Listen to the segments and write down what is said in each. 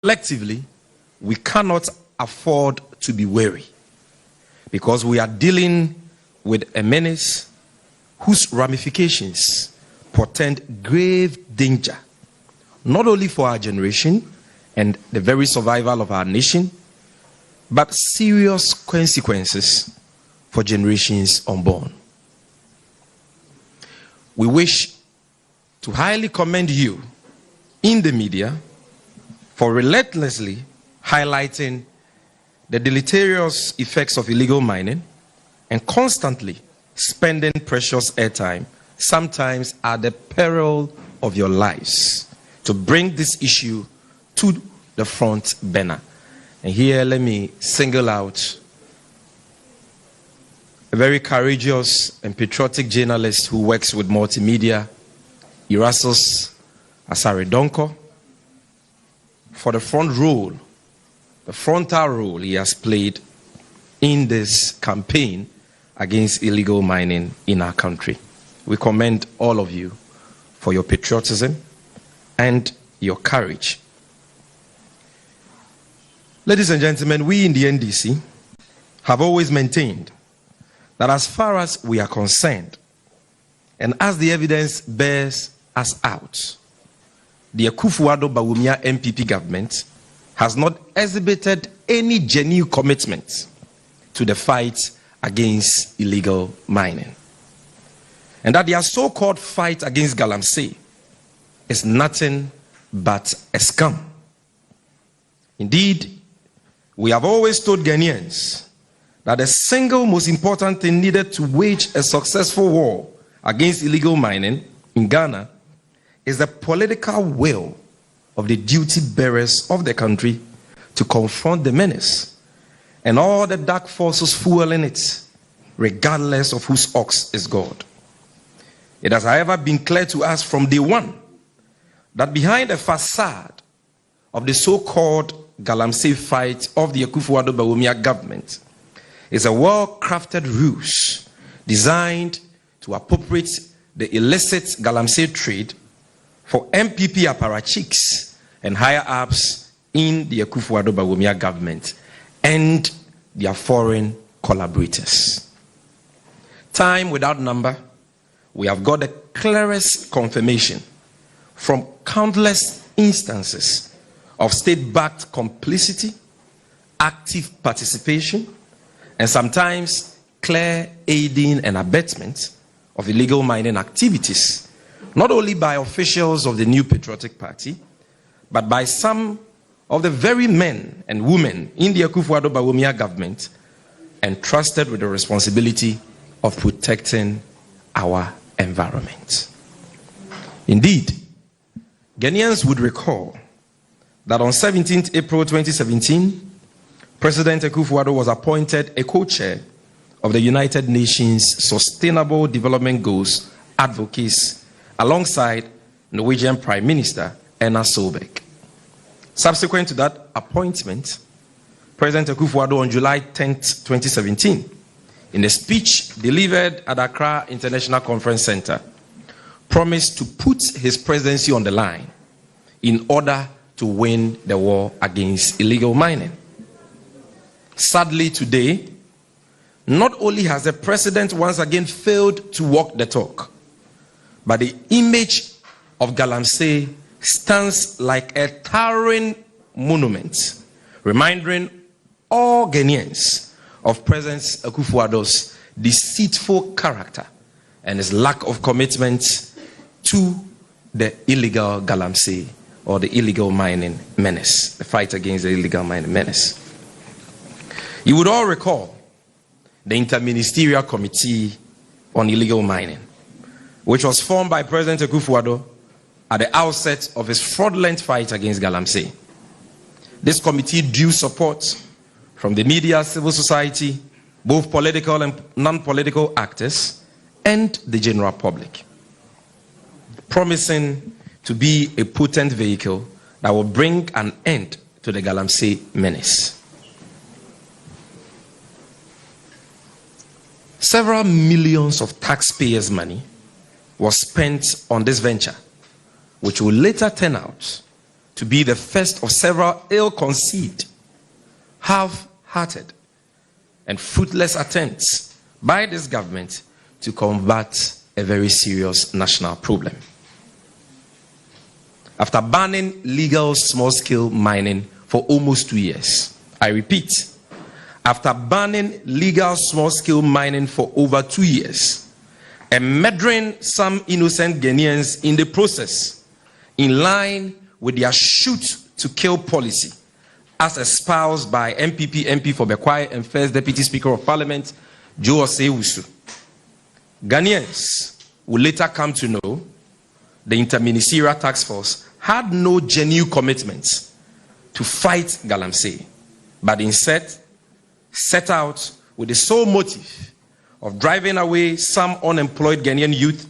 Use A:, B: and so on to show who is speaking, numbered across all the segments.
A: Collectively, we cannot afford to be wary because we are dealing with a menace whose ramifications portend grave danger, not only for our generation and the very survival of our nation, but serious consequences for generations unborn. We wish to highly commend you in the media for relentlessly highlighting the deleterious effects of illegal mining and constantly spending precious airtime, sometimes at the peril of your lives, to bring this issue to the front burner. And here, let me single out a very courageous and patriotic journalist who works with multimedia, Erastus Asaredonko, for the frontal role he has played in this campaign against illegal mining in our country. We commend all of you for your patriotism and your courage. Ladies and gentlemen, we in the NDC have always maintained that as far as we are concerned, and as the evidence bears us out, the Akufo-Addo MPP government has not exhibited any genuine commitment to the fight against illegal mining. And that their so-called fight against Galamsey is nothing but a scam. Indeed, we have always told Ghanaians that the single most important thing needed to wage a successful war against illegal mining in Ghana is the political will of the duty bearers of the country to confront the menace and all the dark forces fueling it, regardless of whose ox is God. It has, however, been clear to us from day one that behind the facade of the so-called Galamsey fight of the Akufo-Addo government is a well-crafted ruse designed to appropriate the illicit Galamsey trade for MPP apparatchiks and higher-ups in the Akufo-Addo government and their foreign collaborators. Time without number, we have got the clearest confirmation from countless instances of state-backed complicity, active participation, and sometimes clear aiding and abetment of illegal mining activities, not only by officials of the New Patriotic Party, but by some of the very men and women in the Akufo-Addo government entrusted with the responsibility of protecting our environment. Indeed, Ghanaians would recall that on 17th April 2017, President Akufo-Addo was appointed a co-chair of the United Nations Sustainable Development Goals advocates alongside Norwegian Prime Minister Erna Solberg. Subsequent to that appointment, President Akufo-Addo on July 10th, 2017, in a speech delivered at Accra International Conference Center, promised to put his presidency on the line in order to win the war against illegal mining. Sadly today, not only has the president once again failed to walk the talk, but the image of Galamsey stands like a towering monument, reminding all Ghanaians of President Akufo-Addo's deceitful character and his lack of commitment to the illegal Galamsey or the illegal mining menace, the fight against the illegal mining menace. You would all recall the Interministerial Committee on Illegal Mining, which was formed by President Akufo-Addo at the outset of his fraudulent fight against Galamsey. This committee drew support from the media, civil society, both political and non-political actors, and the general public, promising to be a potent vehicle that will bring an end to the Galamsey menace. Several millions of taxpayers' money was spent on this venture, which will later turn out to be the first of several ill-conceived, half-hearted, and fruitless attempts by this government to combat a very serious national problem. After banning legal small-scale mining for almost 2 years, I repeat, after banning legal small-scale mining for over 2 years, and murdering some innocent Ghanaians in the process, in line with their shoot-to-kill policy, as espoused by MP for Bekwai and First Deputy Speaker of Parliament, Joe Osei-Wusu. Ghanaians will later come to know the Interministerial Task Force had no genuine commitments to fight Galamsey, but instead set out with the sole motive of driving away some unemployed Ghanaian youth,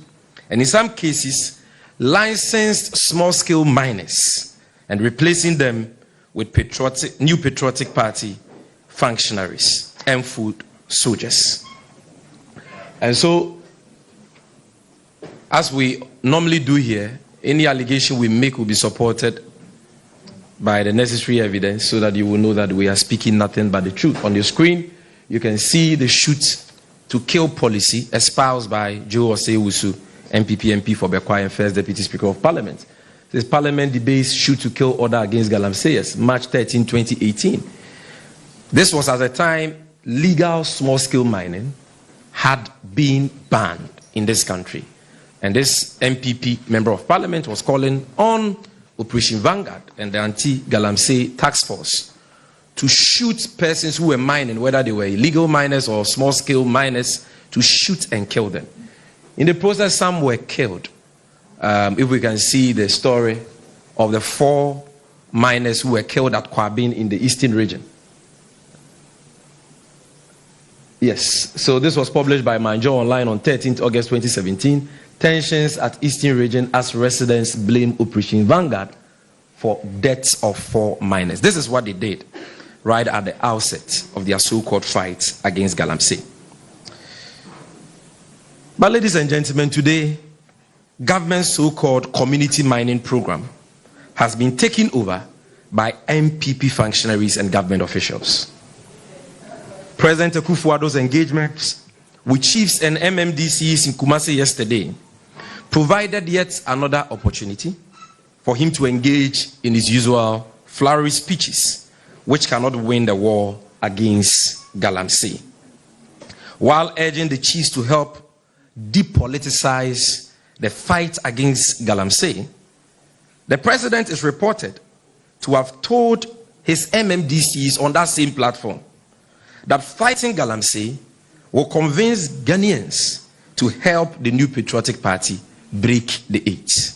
A: and in some cases, licensed small-scale miners, and replacing them with new patriotic party functionaries and foot soldiers. And so, as we normally do here, any allegation we make will be supported by the necessary evidence so that you will know that we are speaking nothing but the truth. On your screen, you can see the shoot-to-kill policy espoused by Joe Osei-Wusu, MP for Bekwai and First Deputy Speaker of Parliament. This Parliament debates shoot-to-kill order against Galamseyers, March 13, 2018. This was at the time legal small-scale mining had been banned in this country. And this MPP member of Parliament was calling on Operation Vanguard and the Anti-Galamsey Task Force to shoot persons who were mining, whether they were illegal miners or small-scale miners, to shoot and kill them. In the process, some were killed. If we can see the story of the 4 miners who were killed at Kwabin in the eastern region. Yes, so this was published by Manjo Online on 13th August 2017. Tensions at eastern region as residents blame Operation Vanguard for deaths of 4 miners. This is what they did right at the outset of their so-called fight against Galamsey. But ladies and gentlemen, today, government's so-called community mining program has been taken over by MPP functionaries and government officials. President Akufo-Addo's engagements with chiefs and MMDCs in Kumasi yesterday provided yet another opportunity for him to engage in his usual flowery speeches, which cannot win the war against Galamsey. While urging the chiefs to help depoliticize the fight against Galamsey, the president is reported to have told his MMDCs on that same platform that fighting Galamsey will convince Ghanaians to help the new patriotic party break the 8.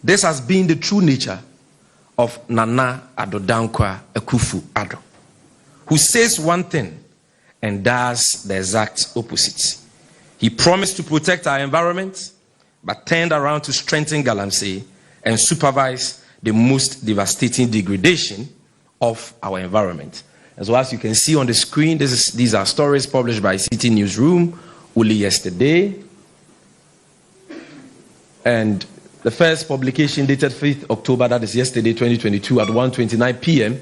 A: This has been the true nature of Nana Addo Dankwa Akufo-Addo, who says one thing and does the exact opposite. He promised to protect our environment, but turned around to strengthen Galamsey and supervise the most devastating degradation of our environment. And so as you can see on the screen, these are stories published by City Newsroom only yesterday. And the first publication dated 5th October, that is yesterday, 2022, at 1:29 p.m.,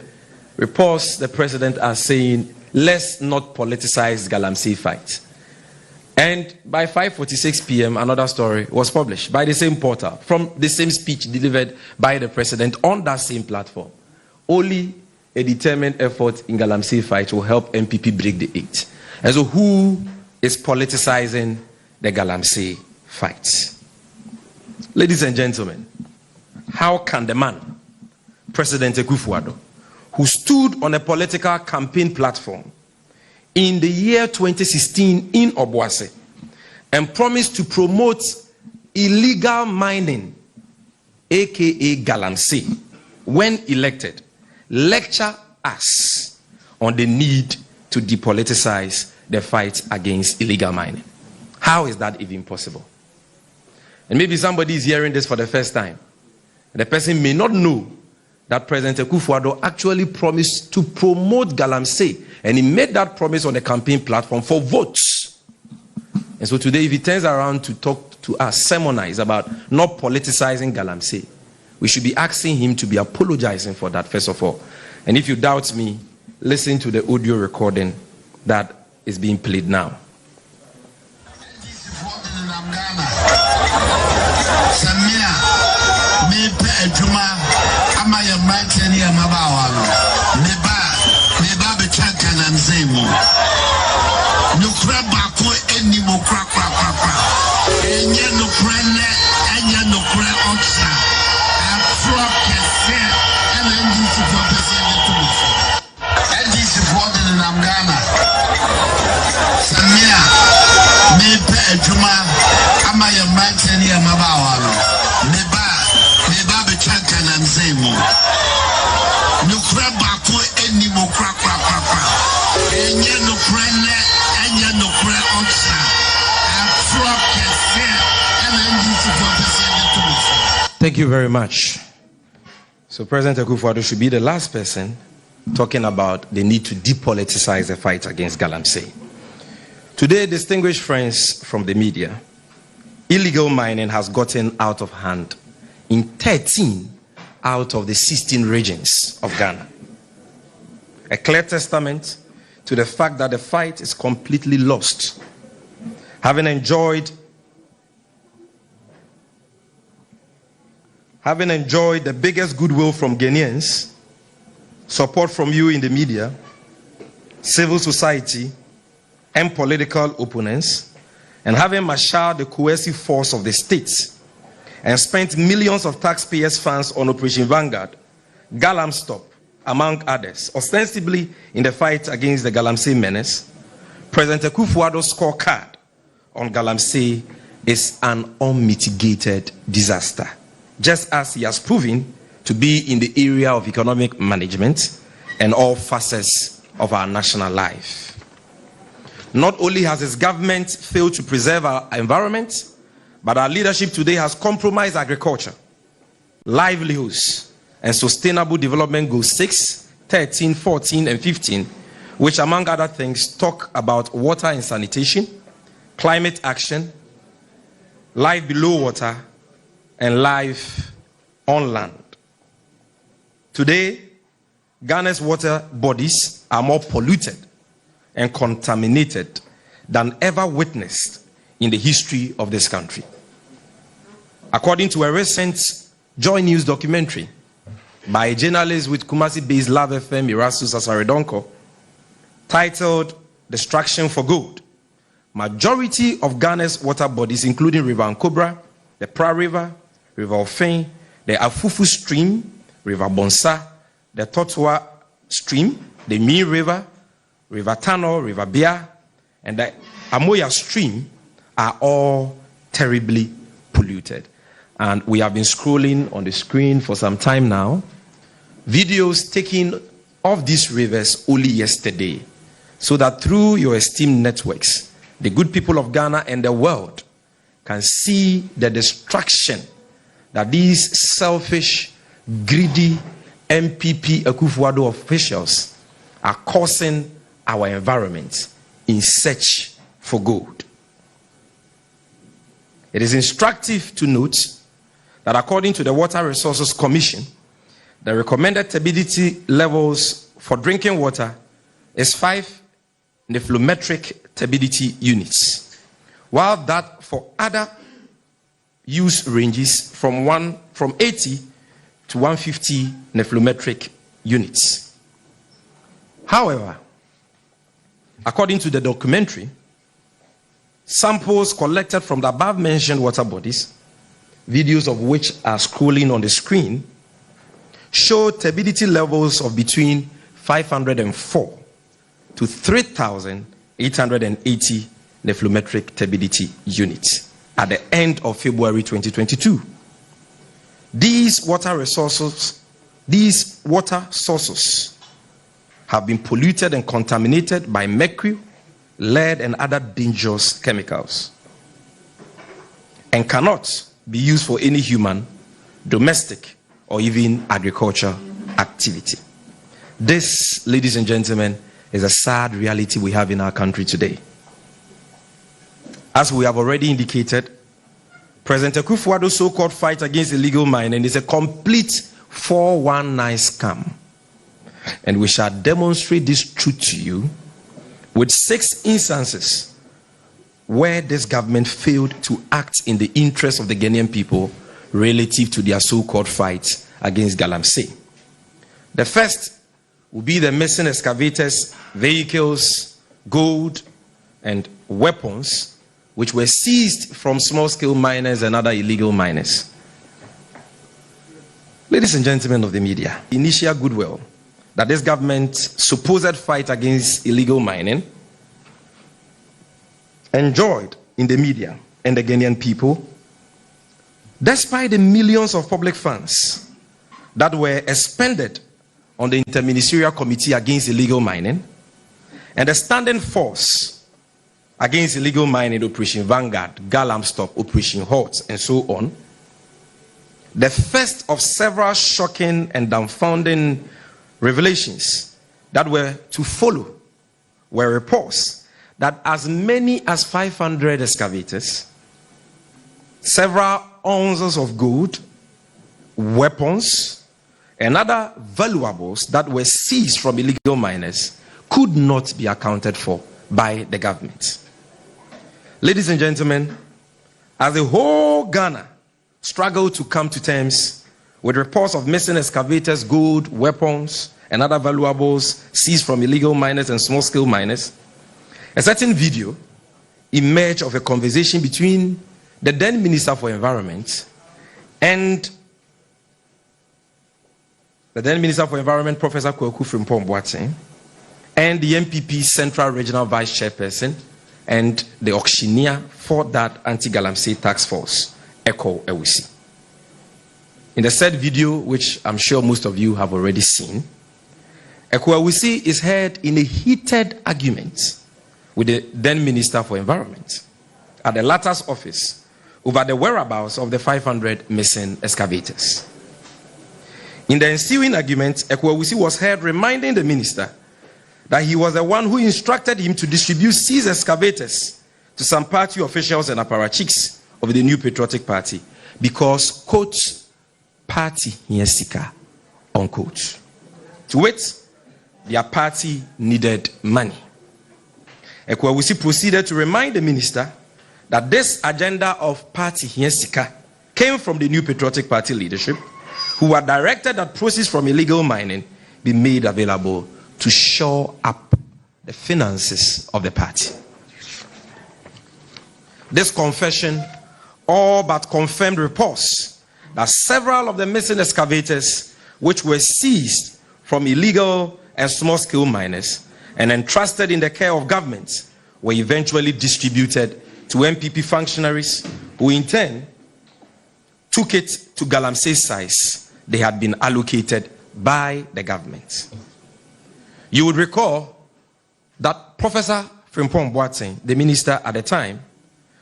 A: reports the president as saying, let's not politicize Galamsey fight. And by 5:46 p.m., another story was published by the same portal, from the same speech delivered by the president on that same platform. Only a determined effort in Galamsey fight will help MPP break the 8. And so who is politicizing the Galamsey fight? Ladies and gentlemen, how can the man, President Akufo-Addo, who stood on a political campaign platform in the year 2016 in Obuasi and promised to promote illegal mining, aka Galamsey, when elected, lecture us on the need to depoliticize the fight against illegal mining? How is that even possible? And maybe somebody is hearing this for the first time. The person may not know that President Akufo-Addo actually promised to promote Galamsey, and he made that promise on the campaign platform for votes. And so today, if he turns around to talk to us, sermonize about not politicizing Galamsey, we should be asking him to be apologizing for that, first of all. And if you doubt me, listen to the audio recording that is being played now. Thank you very much. So President Akufo-Addo should be the last person talking about the need to depoliticize the fight against galamsey. Today, distinguished friends from the media, illegal mining has gotten out of hand in 13 out of the 16 regions of Ghana. A clear testament to the fact that the fight is completely lost. Having enjoyed the biggest goodwill from Ghanaians, support from you in the media, civil society, and political opponents, and having marshaled the coercive force of the states and spent millions of taxpayers' funds on Operation Vanguard, Galam Stop, among others, ostensibly in the fight against the galamsey menace, President Akufo-Addo's scorecard on galamsey is an unmitigated disaster, just as he has proven to be in the area of economic management and all facets of our national life. Not only has his government failed to preserve our environment, but our leadership today has compromised agriculture, livelihoods, and Sustainable Development Goals 6, 13, 14, and 15, which among other things talk about water and sanitation, climate action, life below water, and life on land. Today, Ghana's water bodies are more polluted and contaminated than ever witnessed in the history of this country. According to a recent Joy News documentary by a journalist with Kumasi-based Love FM, Erastus Asaredonko, titled Destruction for Gold, majority of Ghana's water bodies, including River Ankobra, the Pra River, River Ofin, the Afufu Stream, River Bonsa, the Totwa Stream, the Mi River, River Tano, River Bia, and the Amoya Stream are all terribly polluted. And we have been scrolling on the screen for some time now, videos taken of these rivers only yesterday, so that through your esteemed networks, the good people of Ghana and the world can see the destruction that these selfish, greedy MPP Akufo-Addo officials are causing our environment in search for gold. It is instructive to note that according to the Water Resources Commission, the recommended turbidity levels for drinking water is 5 nephelometric turbidity units, while that for other use ranges from 80 to 150 nephelometric units. However, according to the documentary, samples collected from the above-mentioned water bodies, videos of which are scrolling on the screen, show turbidity levels of between 504 to 3,880 nephelometric turbidity units at the end of February 2022. These water sources have been polluted and contaminated by mercury, lead, and other dangerous chemicals, and cannot be used for any human, domestic, or even agriculture activity. This, ladies and gentlemen, is a sad reality we have in our country today. As we have already indicated, President Akufo-Addo's so-called fight against illegal mining is a complete 419 scam. And we shall demonstrate this truth to you with 6 instances where this government failed to act in the interest of the Ghanaian people relative to their so-called fight against Galamsey. The first will be the missing excavators, vehicles, gold, and weapons which were seized from small-scale miners and other illegal miners. Ladies and gentlemen of the media, initial goodwill that this government's supposed fight against illegal mining enjoyed in the media and the Ghanaian people, despite the millions of public funds that were expended on the Interministerial Committee against illegal mining and the standing force against illegal mining, Operation Vanguard, Galam Stop, Operation Halt, and so on, the first of several shocking and dumbfounding revelations that were to follow were reports that as many as 500 excavators, several ounces of gold, weapons, and other valuables that were seized from illegal miners could not be accounted for by the government. Ladies and gentlemen, as the whole Ghana struggled to come to terms with reports of missing excavators, gold, weapons, and other valuables seized from illegal miners and small-scale miners, a certain video emerged of a conversation between the then Minister for Environment and the then Minister for Environment, Professor Kwaku Frimpong Boateng, and the MPP Central Regional Vice Chairperson and the auctioneer for that anti-Galamsey task force, Eko Ewusi. In the said video, which I'm sure most of you have already seen, Eko Ewusi is heard in a heated argument with the then Minister for Environment at the latter's office over the whereabouts of the 500 missing excavators. In the ensuing argument, Eko Ewusi was heard reminding the minister that he was the one who instructed him to distribute seized excavators to some party officials and apparatchiks of the New Patriotic Party because, quote, party hiensika, unquote. To wit, their party needed money. Eko Ewusi proceeded to remind the minister that this agenda of party hiensika came from the New Patriotic Party leadership, who were directed that proceeds from illegal mining be made available to shore up the finances of the party. This confession all but confirmed reports that several of the missing excavators, which were seized from illegal and small-scale miners and entrusted in the care of government, were eventually distributed to MPP functionaries, who in turn took it to Galamsey size they had been allocated by the government. You would recall that Professor Frimpong Boateng, the minister at the time,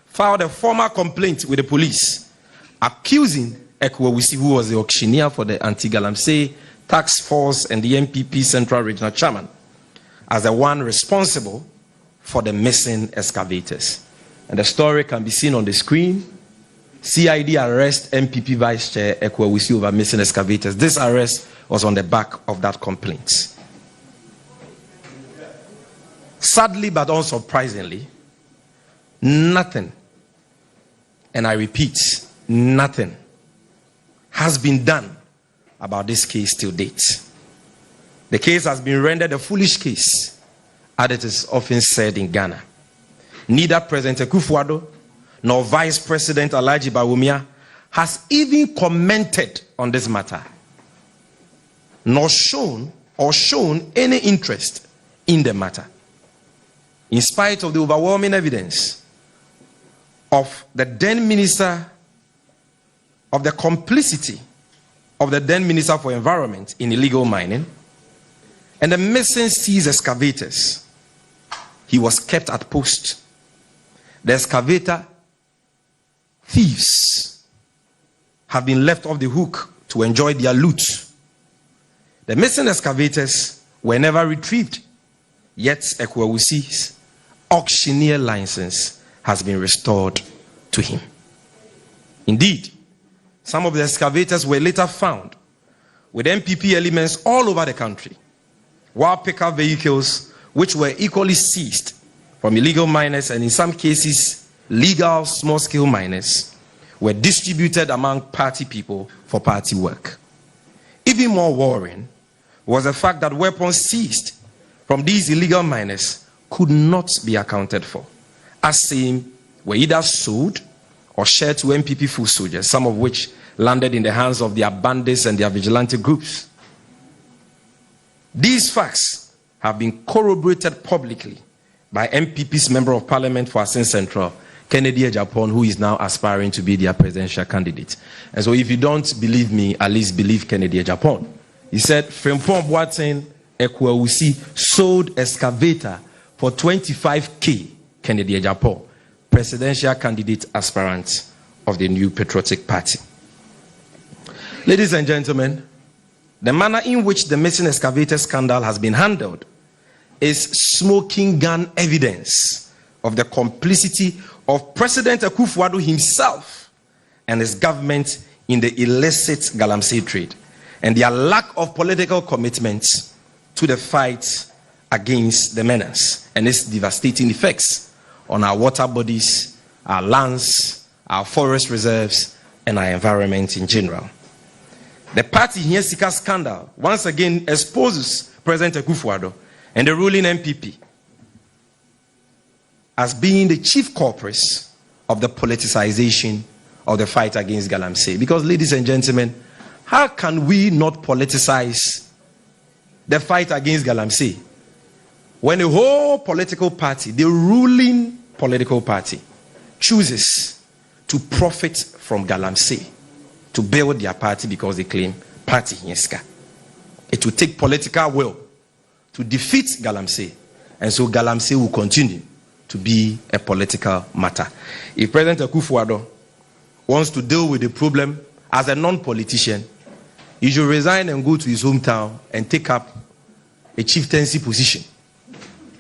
A: filed a formal complaint with the police accusing Eko Ewusi, who was the auctioneer for the anti-Galamsey task force and the MPP Central Regional Chairman, as the one responsible for the missing excavators. And the story can be seen on the screen. CID arrest MPP Vice Chair Eko Ewusi over missing excavators. This arrest was on the back of that complaint. Sadly, but unsurprisingly, nothing, and I repeat, nothing has been done about this case till date. The case has been rendered a foolish case, as it is often said in Ghana. Neither President Akufo-Addo nor Vice President Alhaji Bawumia has even commented on this matter, nor shown any interest in the matter, in spite of the overwhelming evidence of the then minister, of the complicity of the then Minister for Environment in illegal mining and the missing seized excavators. He was kept at post. The excavator thieves have been left off the hook to enjoy their loot. The missing excavators were never retrieved, yet Eko Ewusi's auctioneer license has been restored to him. Indeed, some of the excavators were later found with MPP elements all over the country, while pickup vehicles, which were equally seized from illegal miners and in some cases legal small-scale miners, were distributed among party people for party work. Even more worrying was the fact that weapons seized from these illegal miners could not be accounted for, as same were either sold or shared to MPP foot soldiers, some of which landed in the hands of their bandits and their vigilante groups. These facts have been corroborated publicly by MPP's Member of Parliament for Asin Central, Kennedy Ejapon, who is now aspiring to be their presidential candidate. And so if you don't believe me, at least believe Kennedy Ejapon. He said, Frimpong Boateng Ekwausi sold excavator for 25K, Kennedy Ejapon, presidential candidate aspirant of the New Patriotic Party. Ladies and gentlemen, the manner in which the missing excavator scandal has been handled is smoking gun evidence of the complicity of President Akufo-Addo himself and his government in the illicit galamsey trade and their lack of political commitment to the fight against the menace and its devastating effects on our water bodies, our lands, our forest reserves, and our environment in general. The party Hiensika scandal once again exposes President Akufo-Addo and the ruling MPP as being the chief culprits of the politicization of the fight against galamsey. Because, ladies and gentlemen, how can we not politicize the fight against galamsey when a whole political party, the ruling political party, chooses to profit from galamsey to build their party because they claim party Hiensika? It will take political will to defeat galamsey, and so galamsey will continue to be a political matter. If President Akufo-Addo wants to deal with the problem as a non-politician, he should resign and go to his hometown and take up a chieftaincy position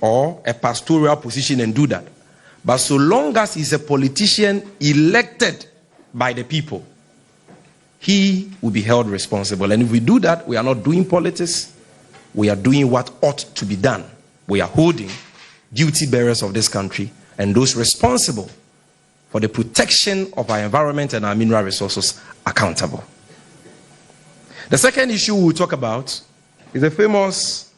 A: or a pastoral position and do that. But so long as he's a politician elected by the people, he will be held responsible. And if we do that, we are not doing politics. We are doing what ought to be done. We are holding duty bearers of this country and those responsible for the protection of our environment and our mineral resources accountable. The second issue we'll talk about is the famous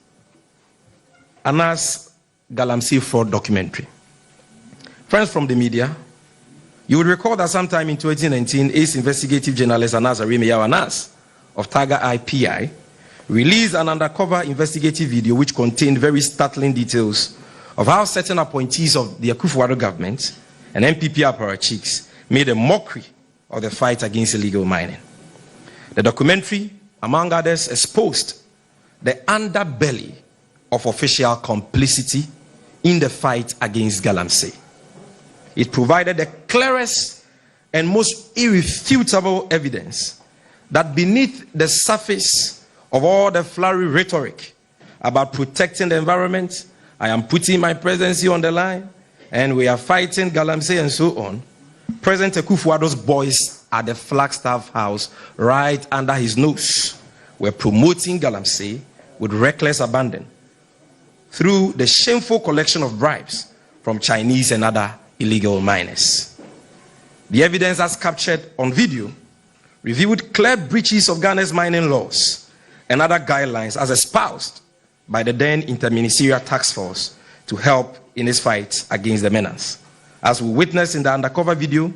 A: Anas Galamsey fraud documentary. Friends from the media, you will recall that sometime in 2019, ace investigative journalist Anas Arimiyaw Anas of Tiger IPI released an undercover investigative video which contained very startling details of how certain appointees of the Akufo-Addo government and MPP apparatchiks made a mockery of the fight against illegal mining. The documentary, among others, exposed the underbelly of official complicity in the fight against galamsey. It provided the clearest and most irrefutable evidence that beneath the surface of all the flowery rhetoric about protecting the environment, I am putting my presidency on the line, and we are fighting galamsey and so on, President Akufo-Addo's boys at the Flagstaff House, right under his nose, were promoting galamsey with reckless abandon through the shameful collection of bribes from Chinese and other illegal miners. The evidence as captured on video revealed clear breaches of Ghana's mining laws and other guidelines as espoused by the then Interministerial Task Force to help in its fight against the menace. As we witnessed in the undercover video,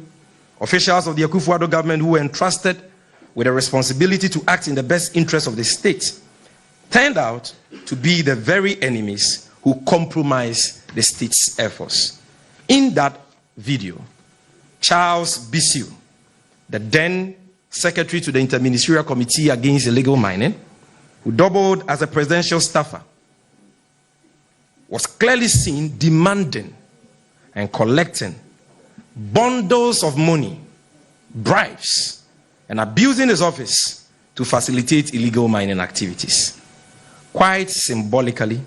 A: officials of the Akufo-Addo government who were entrusted with the responsibility to act in the best interest of the state turned out to be the very enemies who compromised the state's efforts. In that video, Charles Bissiu, the then secretary to the Interministerial Committee Against Illegal Mining, who doubled as a presidential staffer, was clearly seen demanding and collecting bundles of money, bribes, and abusing his office to facilitate illegal mining activities. Quite symbolically,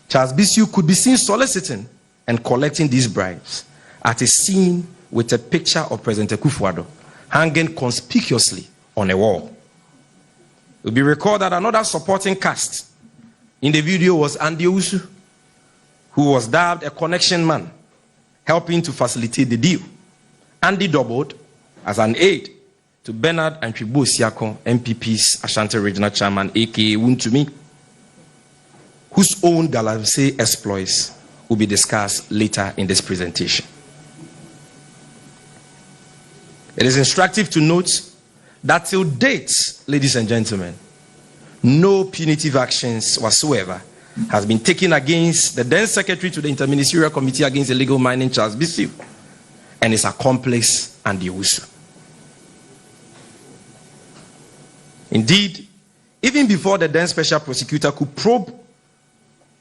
A: Charles Bissiu could be seen soliciting and collecting these bribes at a scene with a picture of President Akufo-Addo hanging conspicuously on a wall. It will be recalled that another supporting cast in the video was Andy Owusu, who was dubbed a connection man, helping to facilitate the deal. Andy doubled as an aide to Bernard Antwibo Siako, MPP's Ashanti Regional Chairman, aka Wuntumi, whose own Galamsey exploits will be discussed later in this presentation. It is instructive to note that till date, ladies and gentlemen, no punitive actions whatsoever has been taken against the then Secretary to the Interministerial Committee Against Illegal Mining, Charles Bissiu, and his accomplice, Andy Owusu. Indeed, even before the then Special Prosecutor could probe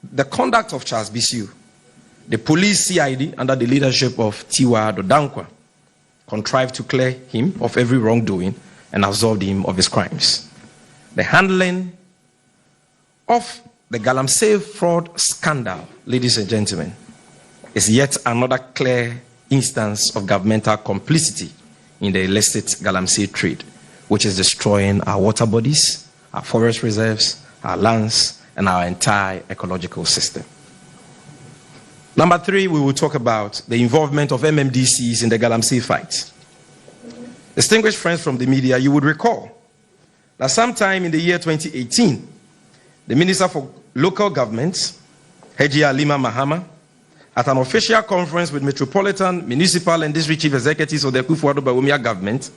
A: the conduct of Charles Bissiu, the police CID, under the leadership of Tiwa Dodankwa, contrived to clear him of every wrongdoing and absolved him of his crimes. The handling of the Galamsey fraud scandal, ladies and gentlemen, is yet another clear instance of governmental complicity in the illicit Galamsey trade, which is destroying our water bodies, our forest reserves, our lands, and our entire ecological system. Number 3, we will talk about the involvement of MMDCs in the Galamsey fight. Distinguished friends from the media, you would recall that sometime in the year 2018, the Minister for Local Government, Hajia Halima Mahama, at an official conference with metropolitan, municipal, and district chief executives of the Akufo-Addo Bawumia government,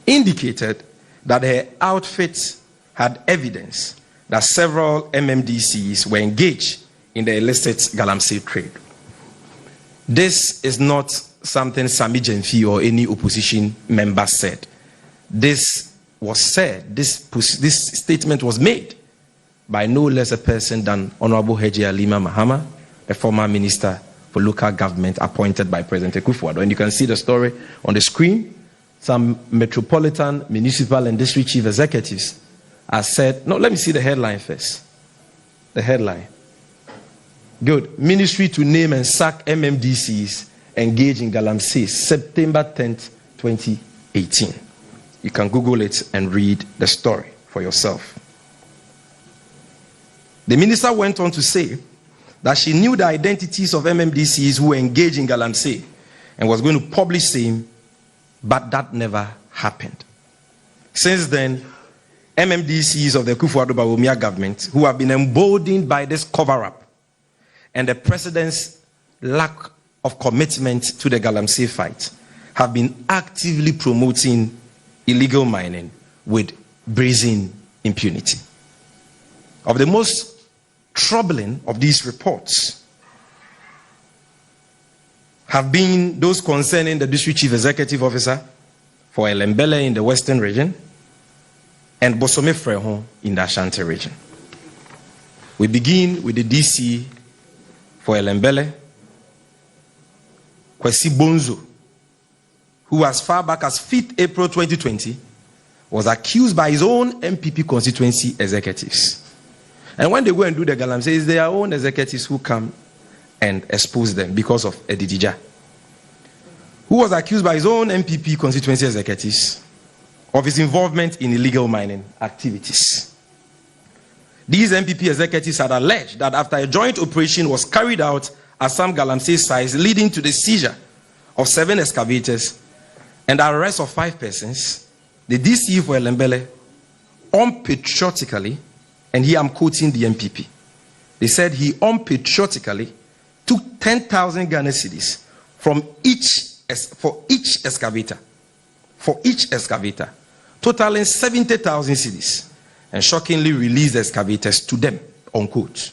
A: indicated that her outfit had evidence that several MMDCs were engaged in the illicit Galamsey trade. This is not something Sami Jenfi or any opposition member said. This was said, this statement was made by no less a person than Honorable Hajia Halima Mahama, a former minister for local government appointed by President Akufo-Addo. And you can see the story on the screen. Some metropolitan, municipal, and district chief executives have said, no, let me see the headline first. The headline. Good. Ministry to name and sack MMDCs engaged in Galamsey, September 10th, 2018. You can Google it and read the story for yourself. The minister went on to say that she knew the identities of MMDCs who were engaged in Galamsey and was going to publish them, but that never happened. Since then, MMDCs of the Akufo-Addo Bawumia government, who have been emboldened by this cover-up and the president's lack of commitment to the Galamsey fight, have been actively promoting illegal mining with brazen impunity. Of the most troubling of these reports have been those concerning the district chief executive officer for Elembele in the western region and Bosome Freho in the Ashanti region. We begin with the DC for Elembele, Kwesi Bonzo, who as far back as 5th April 2020 was accused by his own MPP constituency executives. And when they go and do the Galamsey, it's their own executives who come and expose them because of Edidija, who was accused by his own MPP constituency executives of his involvement in illegal mining activities. These MPP executives had alleged that after a joint operation was carried out at some Galamsey sites, leading to the seizure of 7 excavators and the arrest of 5 persons, the DC for Elembele unpatriotically, and here I'm quoting the MPP, they said he unpatriotically took 10,000 Ghana cedis from for each excavator, totaling 70,000 cedis, and shockingly released the excavators to them, unquote.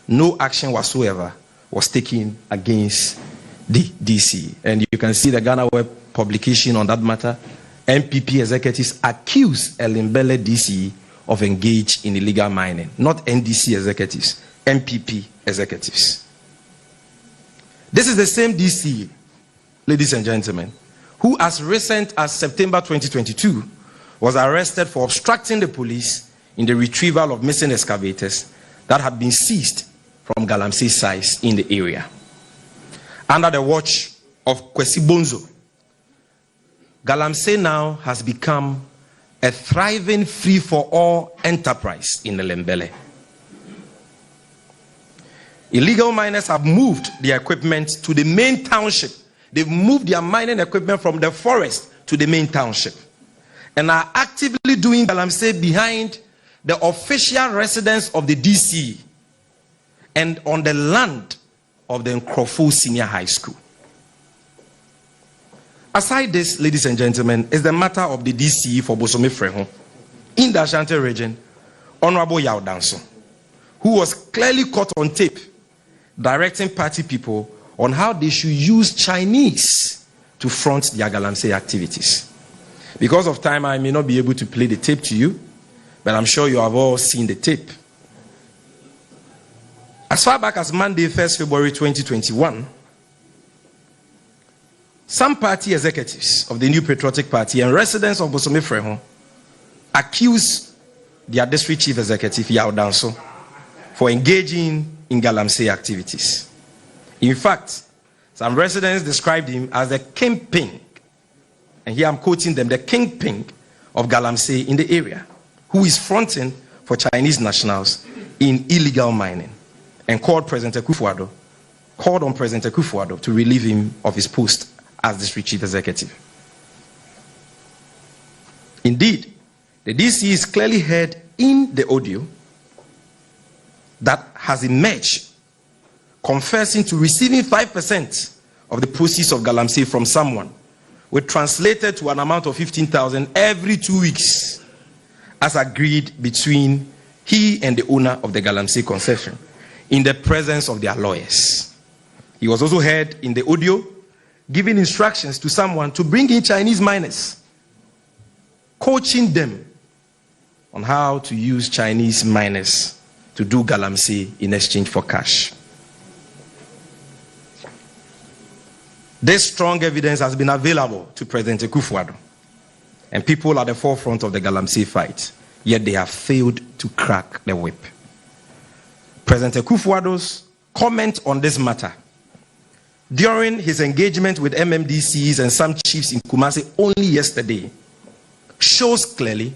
A: No action whatsoever was taken against the DC. And you can see the Ghana Web publication on that matter. MPP executives accused Elembele DC of engaged in illegal mining, not NDC executives, MPP executives. This is the same DC, ladies and gentlemen, who as recent as September 2022 was arrested for obstructing the police in the retrieval of missing excavators that had been seized from Galamsey sites in the area. Under the watch of Kwesi Bonzo, Galamsey now has become a thriving free-for-all enterprise in Lembele. Illegal miners have moved their equipment to the main township. They've moved their mining equipment from the forest to the main township and are actively doing Galamsey behind the official residence of the DC and on the land of the Nkrofo Senior High School. Aside this, ladies and gentlemen, is the matter of the DCE for Bosome Freho in the Ashanti region, Honorable Yao Danso, who was clearly caught on tape directing party people on how they should use Chinese to front their Galamsey activities. Because of time, I may not be able to play the tape to you, but I'm sure you have all seen the tape. As far back as Monday, 1st February 2021, some party executives of the New Patriotic Party and residents of Bosome Freho accused their district chief executive, Yao Danso, for engaging in Galamsey activities. In fact, some residents described him as the kingpin, and here I'm quoting them, the kingpin of Galamsey in the area, who is fronting for Chinese nationals in illegal mining, and called on President Akufo-Addo to relieve him of his post as district chief executive. Indeed, the DC is clearly heard in the audio that has emerged confessing to receiving 5% of the proceeds of Galamsey from someone, which translated to an amount of 15,000 every 2 weeks, as agreed between he and the owner of the Galamsey concession in the presence of their lawyers. He was also heard in the audio giving instructions to someone to bring in Chinese miners, coaching them on how to use Chinese miners to do Galamsey in exchange for cash. This strong evidence has been available to President Akufo-Addo and people at the forefront of the Galamsey fight, yet they have failed to crack the whip. President Akufo-Addo's comment on this matter during his engagement with MMDCs and some chiefs in Kumasi only yesterday shows clearly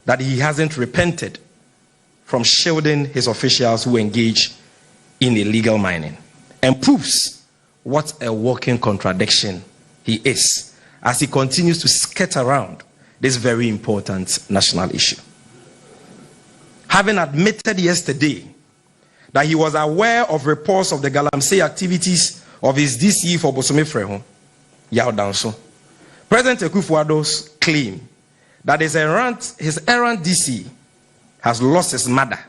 A: that he hasn't repented from shielding his officials who engage in illegal mining, and proves what a walking contradiction he is as he continues to skirt around this very important national issue. Having admitted yesterday that he was aware of reports of the Galamsey activities of his DCE for Bosome Freho, Yao Danso, President Akufo-Addo's claim that his errant DCE has lost his mother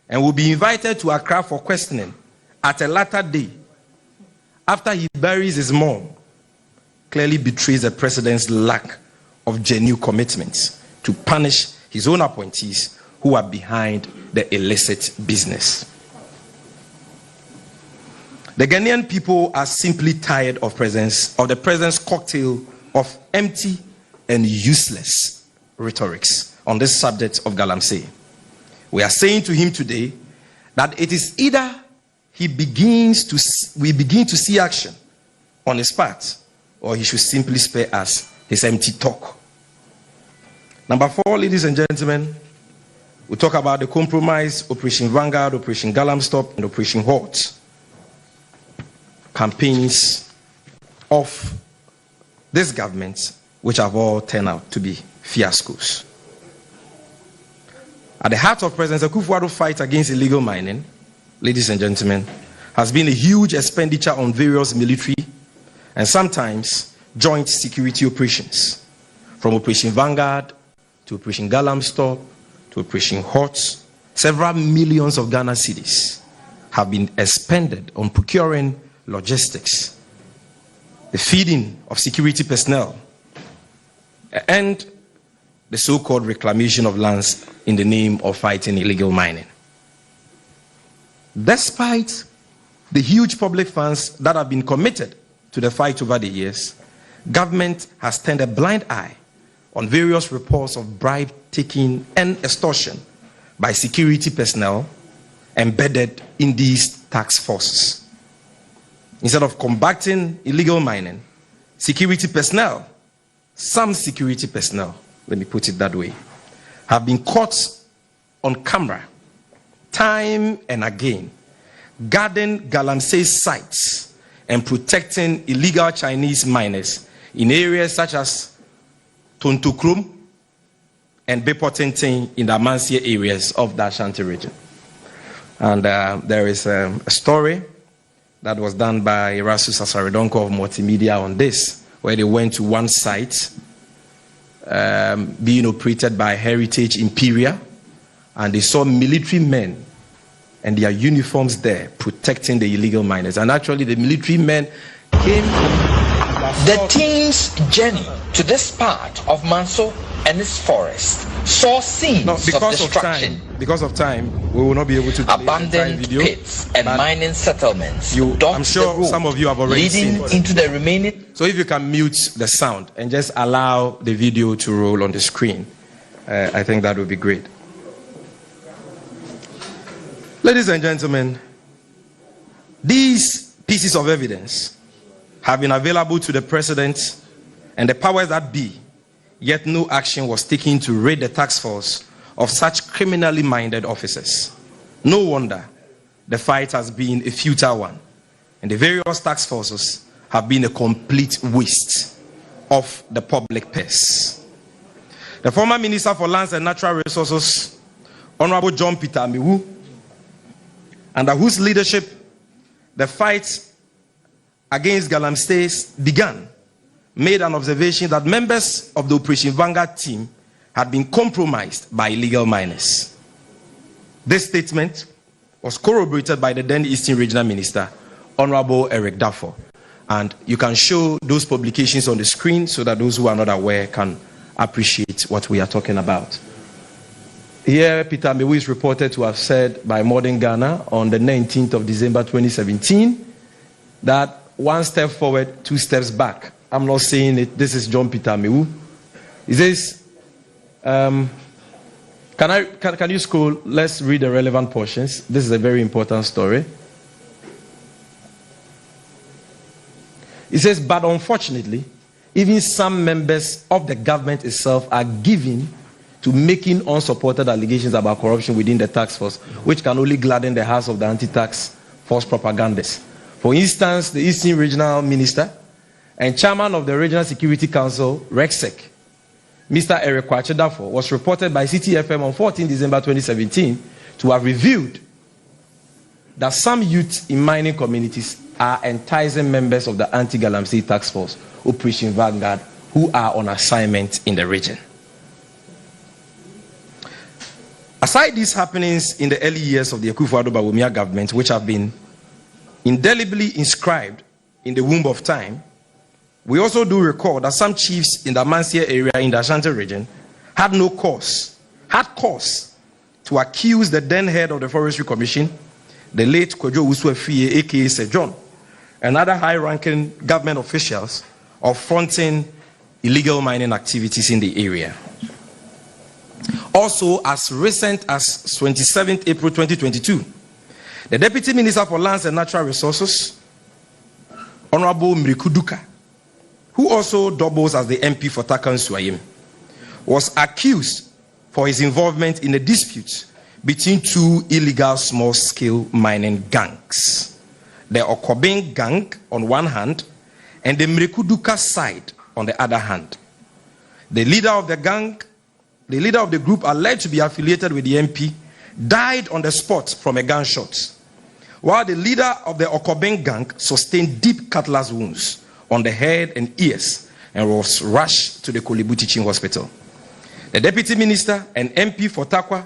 A: and will be invited to Accra for questioning at a later day after he buries his mom clearly betrays the president's lack of genuine commitment to punish his own appointees who are behind the illicit business. The Ghanaian people are simply tired of the president's cocktail of empty and useless rhetorics on this subject of Galamsey. We are saying to him today that it is either we begin to see action on his part, or he should simply spare us his empty talk. Number 4, ladies and gentlemen, we talk about the compromise, Operation Vanguard, Operation Galamstop, and Operation Halt campaigns of this government, which have all turned out to be fiascos. At the heart of President Akufo-Addo's fight against illegal mining, ladies and gentlemen, has been a huge expenditure on various military and sometimes joint security operations, from Operation Vanguard to Operation Galamstop to Operation Hot. Several millions of Ghana cedis have been expended on procuring logistics, the feeding of security personnel, and the so-called reclamation of lands in the name of fighting illegal mining. Despite the huge public funds that have been committed to the fight over the years, government has turned a blind eye on various reports of bribe taking and extortion by security personnel embedded in these task forces. Instead of combating illegal mining, security personnel, some security personnel, let me put it that way, have been caught on camera time and again, guarding Galamsey sites and protecting illegal Chinese miners in areas such as Tontokrom and Bepotenten in the Amansia areas of the Ashanti region. And there is a story that was done by Rasus Asaridonko of Multimedia on this, where they went to one site being operated by Heritage Imperial, and they saw military men and their uniforms there protecting the illegal miners. And actually the military men came.
B: The team's journey to this part of Manso and its forest saw scenes of destruction.
A: Because of time, we will not be able to play
B: abandoned
A: video,
B: pits and mining settlements.
A: I'm sure some of you have already seen it.
B: Into the remaining.
A: So if you can mute the sound and just allow the video to roll on the screen, I think that would be great. Ladies and gentlemen, these pieces of evidence have been available to the president and the powers that be, yet no action was taken to raid the task force of such criminally minded officers. No wonder the fight has been a futile one, and the various task forces have been a complete waste of the public purse. The former Minister for Lands and Natural Resources, Honorable John Peter Miwu, under whose leadership the fight against Galamsey began, made an observation that members of the Operation Vanguard team had been compromised by illegal miners. This statement was corroborated by the then Eastern Regional Minister, Honorable Eric Daffor. And you can show those publications on the screen so that those who are not aware can appreciate what we are talking about. Here, Peter Miwu is reported to have said by Modern Ghana on the 19th of December 2017 that one step forward, two steps back. I'm not saying it. This is John Peter Miwu. He says, can you scroll? Let's read the relevant portions. This is a very important story. It says, but unfortunately, even some members of the government itself are given to making unsupported allegations about corruption within the task force, which can only gladden the hearts of the anti-tax force propagandists. For instance, the Eastern Regional Minister and Chairman of the Regional Security Council, RECSEC, Mr. Eric Daffor, was reported by CTFM on 14 December 2017 to have revealed that some youth in mining communities are enticing members of the anti-Galamsey task force, Operation Vanguard, who are on assignment in the region. Aside these happenings in the early years of the Akufo-Addo Bawumia government, which have been indelibly inscribed in the womb of time, we also do recall that some chiefs in the Amansia area in the Ashanti region had cause to accuse the then head of the Forestry Commission, the late Kojo Usu-Efie, aka Sir John, and other high-ranking government officials of fronting illegal mining activities in the area. Also, as recent as 27th April 2022, the Deputy Minister for Lands and Natural Resources, Honorable Mrikuduka, who also doubles as the MP for Takan Suayim, was accused for his involvement in a dispute between two illegal small-scale mining gangs, the Okobeng gang on one hand and the Mrikuduka side on the other hand. The leader of the gang, the leader of the group alleged to be affiliated with the MP, died on the spot from a gunshot, while the leader of the Okobeng gang sustained deep cutlass wounds on the head and ears and was rushed to the Kolebu Teaching Hospital. The Deputy Minister and MP for Takwa,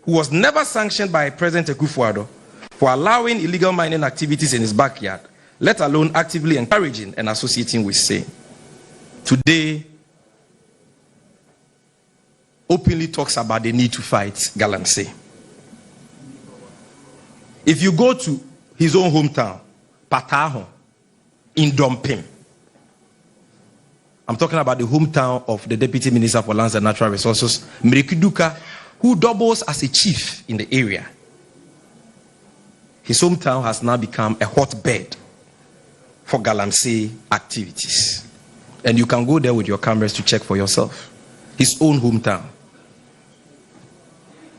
A: who was never sanctioned by President Akufo-Addo for allowing illegal mining activities in his backyard, let alone actively encouraging and associating with same, today openly talks about the need to fight Galamsey. If you go to his own hometown, Pataho, in Dompim, I'm talking about the hometown of the Deputy Minister for Lands and Natural Resources, Mrikuduka, who doubles as a chief in the area. His hometown has now become a hotbed for Galamsey activities. And you can go there with your cameras to check for yourself. His own hometown.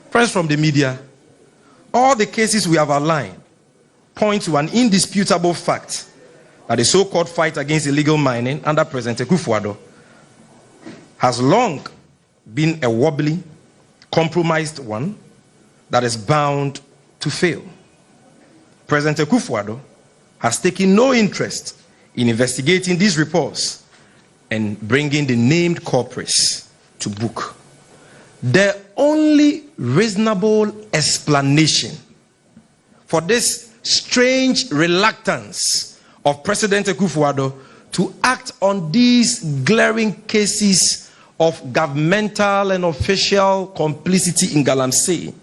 A: Friends from the media, all the cases we have outlined point to an indisputable fact that the so-called fight against illegal mining under President Akufo-Addo has long been a wobbly, compromised one that is bound to fail. President Akufo-Addo has taken no interest in investigating these reports and bringing the named culprits to book. The only reasonable explanation for this strange reluctance of President Akufo-Addo to act on these glaring cases of governmental and official complicity in Galamsey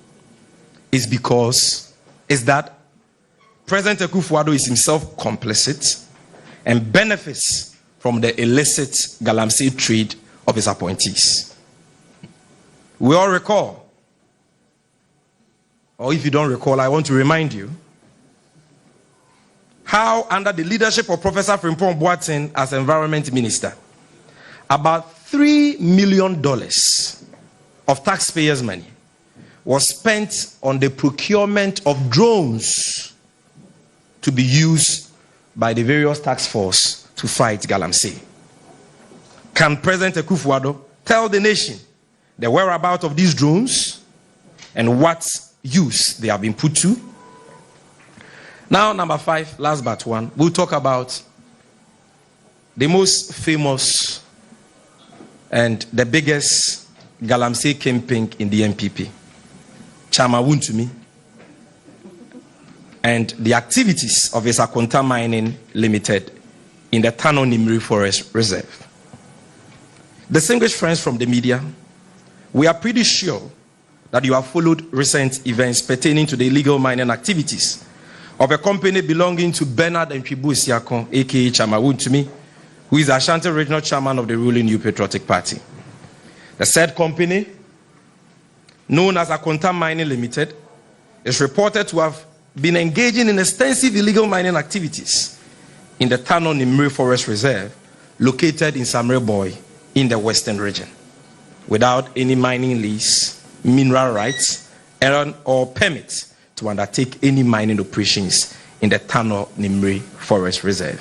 A: is that President Akufo-Addo is himself complicit and benefits from the illicit Galamsey trade of his appointees. We all recall, or if you don't recall, I want to remind you, how under the leadership of Professor Frimpong Boateng as Environment Minister, about $3 million of taxpayers' money was spent on the procurement of drones to be used by the various task force to fight Galamsey. Can President Akufo-Addo tell the nation the whereabouts of these drones and what use they have been put to? Now, number 5, last but one, we'll talk about the most famous and the biggest Galamsey kingpin in the NPP, Chama Wuntumi, and the activities of his Akonta Mining Limited in the Tano Nimri Forest Reserve. Distinguished friends from the media, we are pretty sure that you have followed recent events pertaining to the illegal mining activities of a company belonging to Bernard Ntwibu Siakon, aka Chama Wuntumi, who is the Ashanti Regional Chairman of the ruling New Patriotic Party. The said company, known as Akonta Mining Limited, is reported to have been engaging in extensive illegal mining activities in the Tano Nimri Forest Reserve, located in Samre Boy in the Western region, without any mining lease, mineral rights, or permits to undertake any mining operations in the Tano Nimri Forest Reserve.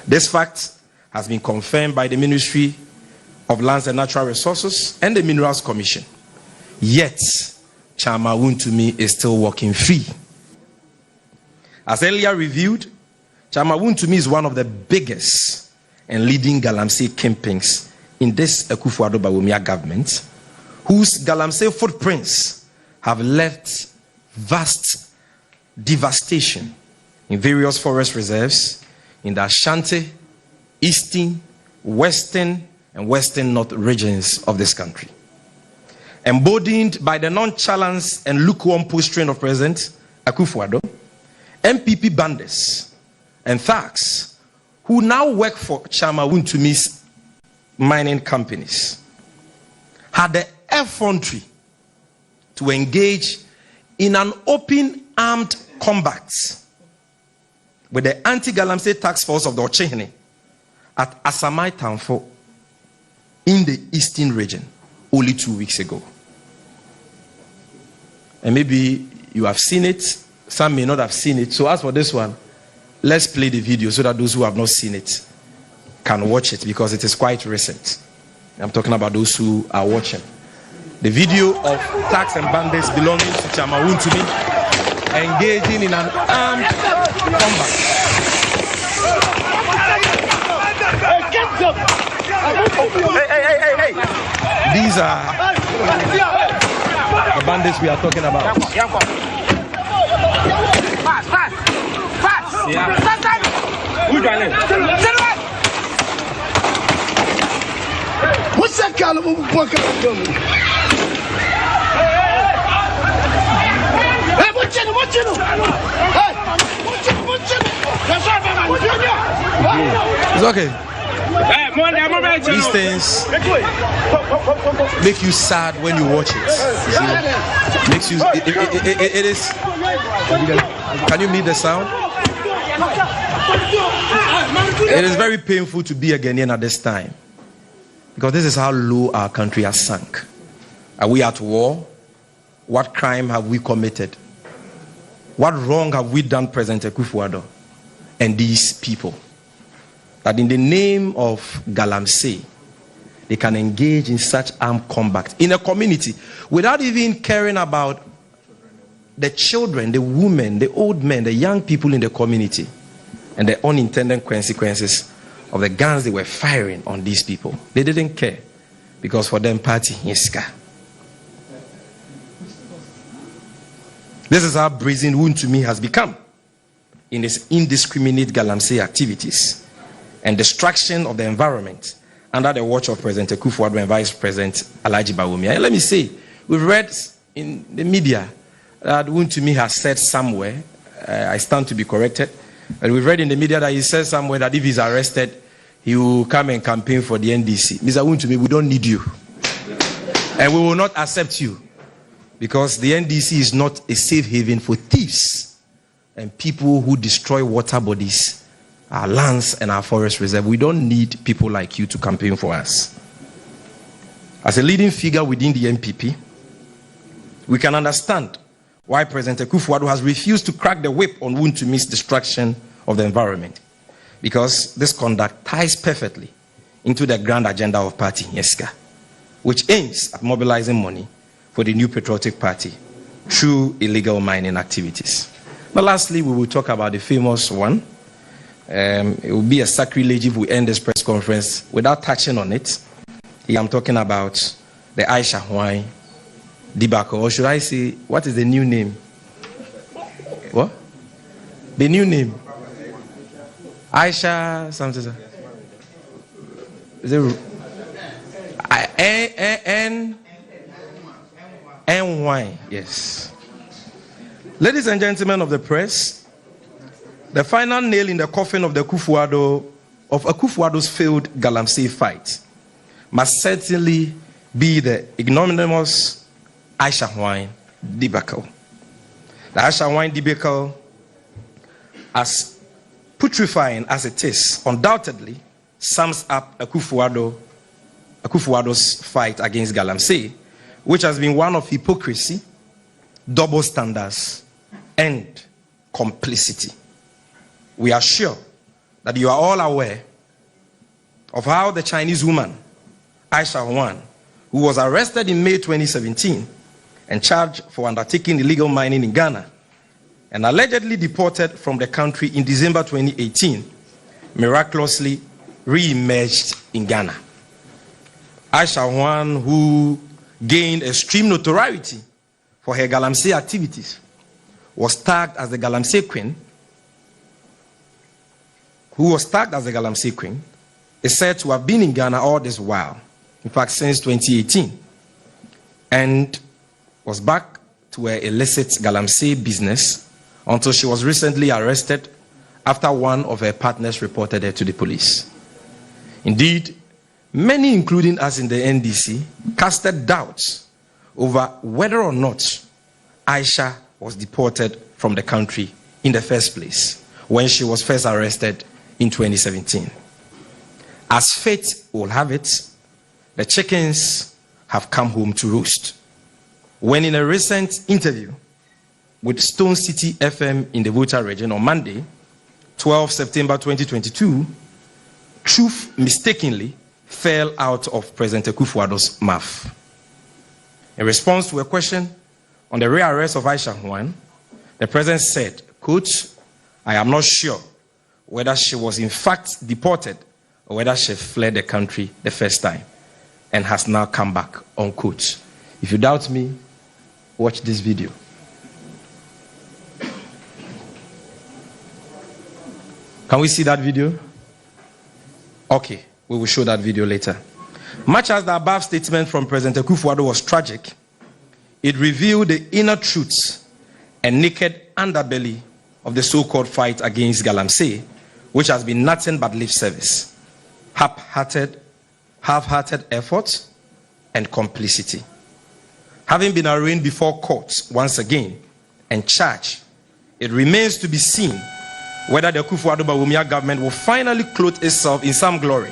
A: This fact has been confirmed by the Ministry of Lands and Natural Resources and the Minerals Commission. Yet, Chama Wuntumi is still working free. As earlier reviewed, Chama Wuntumi is one of the biggest and leading Galamsey kingpins in this Akufo-Addo Bawumia government, whose Galamsey footprints have left vast devastation in various forest reserves in the Ashanti, Eastern, Western, and Western North regions of this country. Emboldened by the nonchalance and lukewarm posturing of President Akufo-Addo, MPP bandits and thugs who now work for Chama Wuntumi's mining companies had the effrontery to engage in an open armed combat with the anti-Galamsey task force of the Ochehene at Asamai Tamfo in the Eastern region only 2 weeks ago. And maybe you have seen it, some may not have seen it. So as for this one, let's play the video so that those who have not seen it can watch it, because it is quite recent. I'm talking about those who are watching. The video of thugs and bandits belonging to Chama Wuntumi engaging in an armed combat. Hey. These are the bandits we are talking about. Fast. What's that kind of book? Hey, what you know? It's okay. These things make you sad when you watch it. Makes you. It is. Can you mute the sound? It is very painful to be a Ghanaian at this time, because this is how low our country has sunk. Are we at war? What crime have we committed? What wrong have we done, President Akufo-Addo and these people, that in the name of Galamsey, they can engage in such armed combat in a community without even caring about the children, the women, the old men, the young people in the community, and the unintended consequences of the guns they were firing on these people. They didn't care, because for them, party is ska. This is how brazen Wontumi has become in its indiscriminate Galamsey activities and destruction of the environment under the watch of President Akufo-Addo and Vice President Alhaji Bawumia. And let me say, we've read in the media that Wontumi has said somewhere, I stand to be corrected, but we've read in the media that he said somewhere that if he's arrested, he will come and campaign for the NDC. Mr. Wontumi, we don't need you. And we will not accept you, because the NDC is not a safe haven for thieves and people who destroy water bodies, our lands and our forest reserve. We don't need people like you to campaign for us. As a leading figure within the NPP, we can understand why President Akufo-Addo has refused to crack the whip on Wontumi's destruction of the environment, because this conduct ties perfectly into the grand agenda of Party Yeska, which aims at mobilizing money for the new patriotic party through illegal mining activities. But lastly, we will talk about the famous one. It will be a sacrilege if we end this press conference without touching on it. Here I'm talking about the Aisha Huang debacle, or should I say, what is the new name? What? The new name? Aisha something. Is it NY? Yes. Ladies and gentlemen of the press, the final nail in the coffin of the Akufo-Addo's failed Galamsey fight must certainly be the ignominious Aisha Huang debacle. The Aisha Huang debacle, as putrefying as it is, undoubtedly sums up Akufo-Addo's fight against Galamsey, which has been one of hypocrisy, double standards, and complicity. We are sure that you are all aware of how the Chinese woman, Aisha Huang, who was arrested in May 2017 and charged for undertaking illegal mining in Ghana and allegedly deported from the country in December 2018, miraculously re-emerged in Ghana. Aisha Huang, who gained extreme notoriety for her Galamsey activities, was tagged as the Galamsey Queen, is said to have been in Ghana all this while, in fact since 2018, and was back to her illicit Galamsey business until she was recently arrested after one of her partners reported her to the police. Indeed, many, including us in the NDC, casted doubts over whether or not Aisha was deported from the country in the first place when she was first arrested in 2017. As fate will have it, the chickens have come home to roost, when in a recent interview with Stone City FM in the Volta region on Monday, 12 September 2022, truth mistakenly fell out of President Akufo-Addo's mouth. In response to a question on the rearrest of Aisha Huang, the president said, quote, "I am not sure whether she was in fact deported or whether she fled the country the first time and has now come back," unquote. If you doubt me, watch this video. Can we see that video? Okay, we will show that video later. Much as the above statement from President Akufo-Addo was tragic, it revealed the inner truths and naked underbelly of the so-called fight against Galamsey, which has been nothing but lip service, half-hearted effort, and complicity. Having been arraigned before court once again and charged, it remains to be seen whether the Akufo-Addo government will finally clothe itself in some glory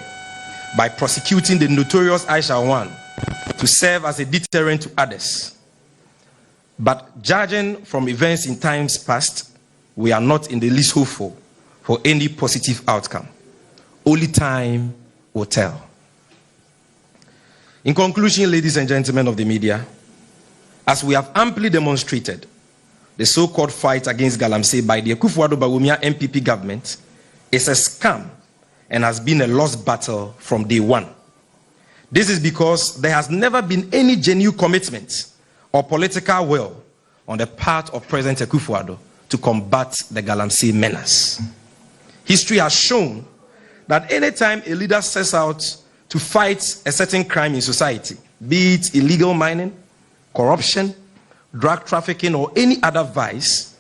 A: by prosecuting the notorious Aisha One to serve as a deterrent to others. But judging from events in times past, we are not in the least hopeful for any positive outcome. Only time will tell. In conclusion, ladies and gentlemen of the media, as we have amply demonstrated, the so-called fight against Galamsey by the Akufo-Addo NPP government is a scam and has been a lost battle from day one. This is because there has never been any genuine commitment or political will on the part of President Akufo-Addo to combat the Galamsey menace. History has shown that anytime a leader sets out to fight a certain crime in society, be it illegal mining, corruption, drug trafficking, or any other vice,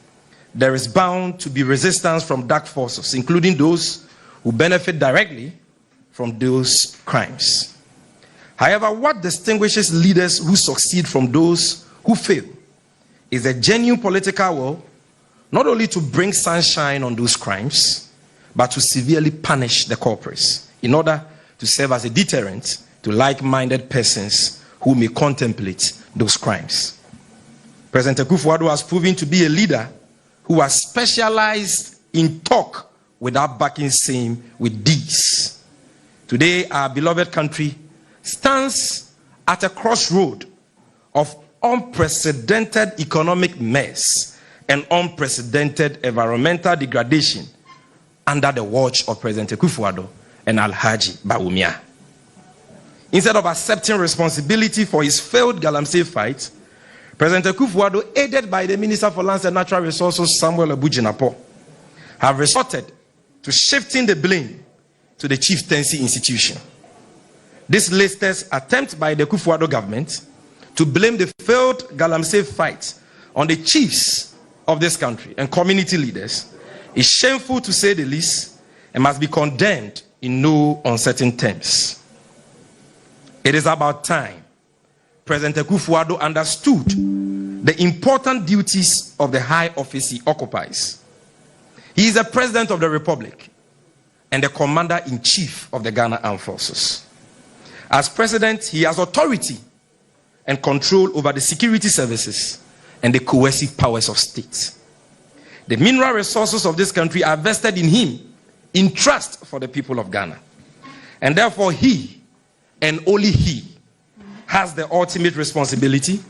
A: there is bound to be resistance from dark forces, including those who benefit directly from those crimes. However, what distinguishes leaders who succeed from those who fail is a genuine political will, not only to bring sunshine on those crimes, but to severely punish the culprits in order to serve as a deterrent to like-minded persons who may contemplate those crimes. President Akufo-Addo has proven to be a leader who has specialized in talk without backing same with deeds. Today, our beloved country stands at a crossroad of unprecedented economic mess and unprecedented environmental degradation under the watch of President Akufo-Addo and Alhaji Bawumia. Instead of accepting responsibility for his failed Galamsey fight, President Akufo-Addo, aided by the Minister for Lands and Natural Resources, Samuel Abu-Jinapor, have resorted to shifting the blame to the chieftaincy institution. This latest attempt by the Akufo-Addo government to blame the failed Galamsey fight on the chiefs of this country and community leaders is shameful to say the least and must be condemned in no uncertain terms. It is about time President Akufo-Addo understood the important duties of the high office he occupies. He is the President of the Republic and the Commander-in-Chief of the Ghana Armed Forces. As President, he has authority and control over the security services and the coercive powers of state. The mineral resources of this country are vested in him in trust for the people of Ghana. And therefore he, and only he, has the ultimate responsibility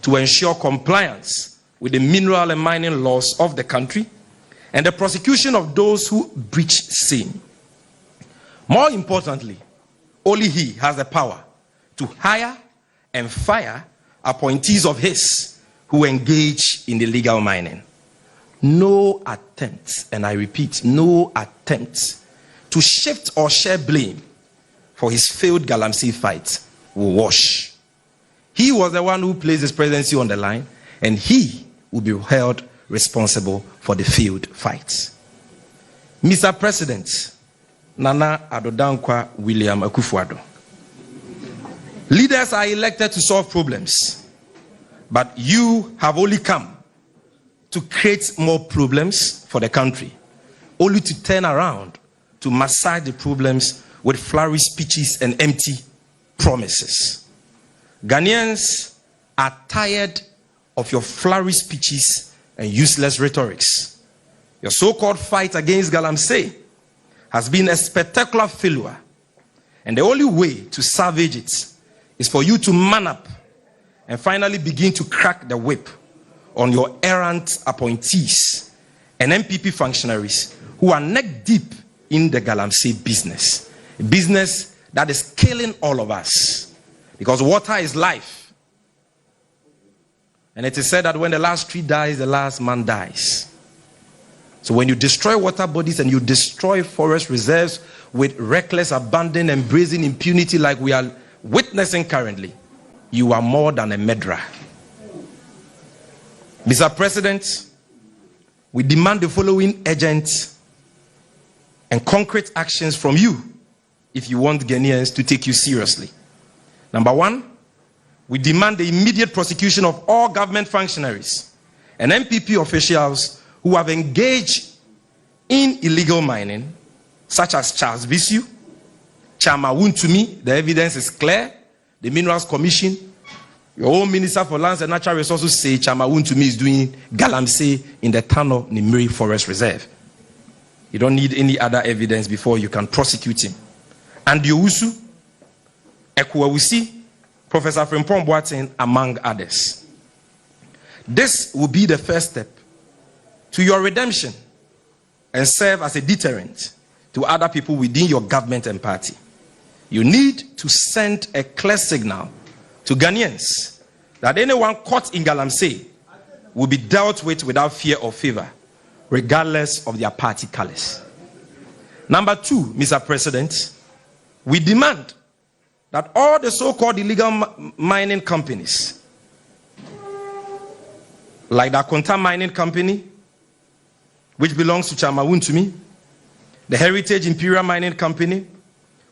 A: to ensure compliance with the mineral and mining laws of the country and the prosecution of those who breach same. More importantly, only he has the power to hire and fire appointees of his who engage in illegal mining. No attempt, and I repeat, no attempt to shift or share blame for his failed Galamsey fight will wash. He was the one who placed his presidency on the line, and he will be held responsible for the failed fight. Mr. President, Nana Addo Dankwa William Akufo-Addo. Leaders are elected to solve problems, but you have only come to create more problems for the country, only to turn around to massage the problems with flowery speeches and empty promises. Ghanaians are tired of your flowery speeches and useless rhetorics. Your so-called fight against Galamsey has been a spectacular failure, and the only way to salvage it is for you to man up and finally begin to crack the whip on your errant appointees and MPP functionaries who are neck deep in the Galamsey business. A business that is killing all of us. Because water is life. And it is said that when the last tree dies, the last man dies. So when you destroy water bodies and you destroy forest reserves with reckless abandon and brazen impunity like we are witnessing currently, you are more than a murderer. Mr. President, we demand the following urgent and concrete actions from you if you want Ghanaians to take you seriously. Number one, we demand the immediate prosecution of all government functionaries and MPP officials who have engaged in illegal mining, such as Charles Bisu, Chama Wuntumi, the evidence is clear, the Minerals Commission, your own Minister for Lands and Natural Resources say Chama Wuntumi is doing galamsey in the Tano Nimiri Forest Reserve. You don't need any other evidence before you can prosecute him. And Yowusu, Ekwawusi, Professor Frimpong Boateng, among others. This will be the first step to your redemption and serve as a deterrent to other people within your government and party. You need to send a clear signal to Ghanaians that anyone caught in galamsey will be dealt with without fear or favor, regardless of their party colors. Number two, Mr. President, we demand that all the so-called illegal mining companies, like the Akonta Mining Company, which belongs to Chama Wuntumi, the Heritage Imperial Mining Company,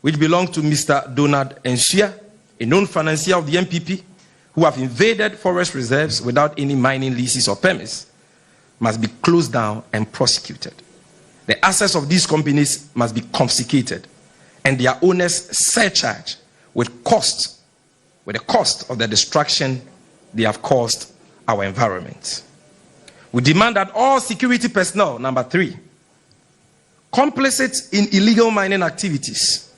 A: which belongs to Mr. Donald Enshia, a known financier of the MPP, who have invaded forest reserves without any mining leases or permits, must be closed down and prosecuted. The assets of these companies must be confiscated and their owners surcharged with the cost of the destruction they have caused our environment. We demand that all security personnel, number three, complicit in illegal mining activities